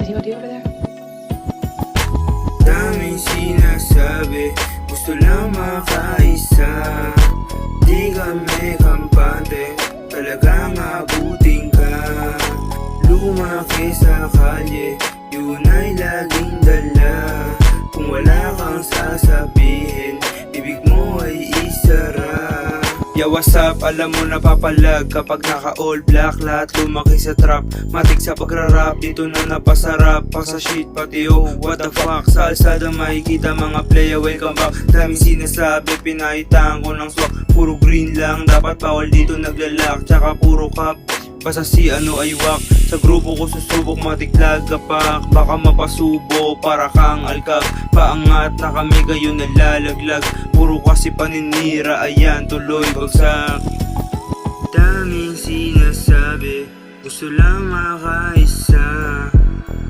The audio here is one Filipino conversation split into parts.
Anybody over there? Daming sinasabi, gusto lang makaisa. Di kami kampante, talagang abutin ka. Lumaki sa kalye, yun ay laging dala. Kung wala kang sasabihin, bibig mo ay isara. Yo, what's up? Alam mo napapalag kapag naka all black. Lahat lumaki sa trap, matik sa pagrarap. Dito na napasarap, pa sa shit pati oh, what the fuck. Sa alsada makikita mga playa, welcome back. Daming sinasabi, pinahitaan ko ng swak. Puro green lang, dapat bawal dito naglalak. Tsaka puro cup, basta si ano ay wak. Sa grupo ko susubok, matiklag kapak. Baka mapasubo, para kang alkab. Paangat na kami, kayo nalalaglag. Puro kasi paninira, ayan tuloy bagsak. Daming sinasabi, gusto lang makaisa.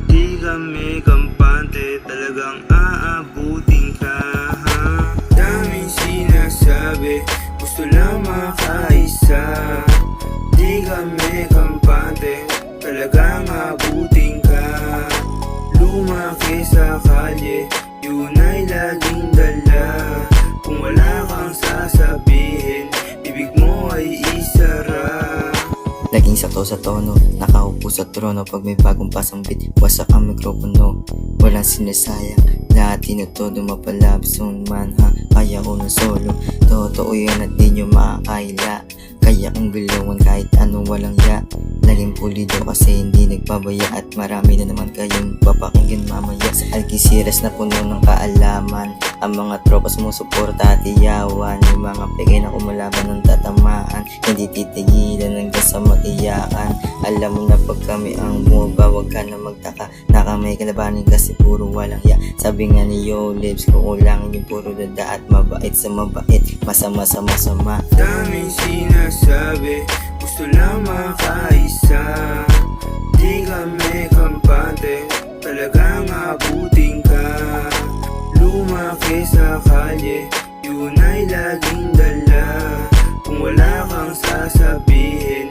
Di kami kampante, talagang aabutin ka. Daming sinasabi, gusto lang makaisa. Di kami kampante, talagang abutin ka. Lumaki sa kalye, yun ay laging dala. Kung wala kang sasabihin, bibig mo ay isara. Laging sakto sa tono, nakaupo sa trono. Pag may bagong pasang beat, wasak ang mikropono. Walang sinasayang, lahat tinutodo. Mapalabsong man ha, kaya ko na solo. Totoo yan at di nyo makakaila. Kaya kong gulawan kahit anong walang ya. Laging pulido kasi hindi nagpabaya. At marami na naman kayong papakinggan mamaya. Sa Algeciras na puno ng kaalaman, ang mga tropa sumusuporta at iyawan. Yung mga peke na kumalaban ng tatamaan, hindi titigilan hanggang sa mag-iyakan. Alam mo na pag kami ang muba, wag ka na magtaka. Nakamay kalabanin kasi puro walang ya. Sabi nga ni Yo Lips, kukulangin yung puro dada at mabait sa mabait, masama sa masama. Daming sinasabi, gusto lang makaisa. Di kami kampante, talagang abutin ka. Lumaki sa kalye, yun ay laging dala. Kung wala kang sasabihin,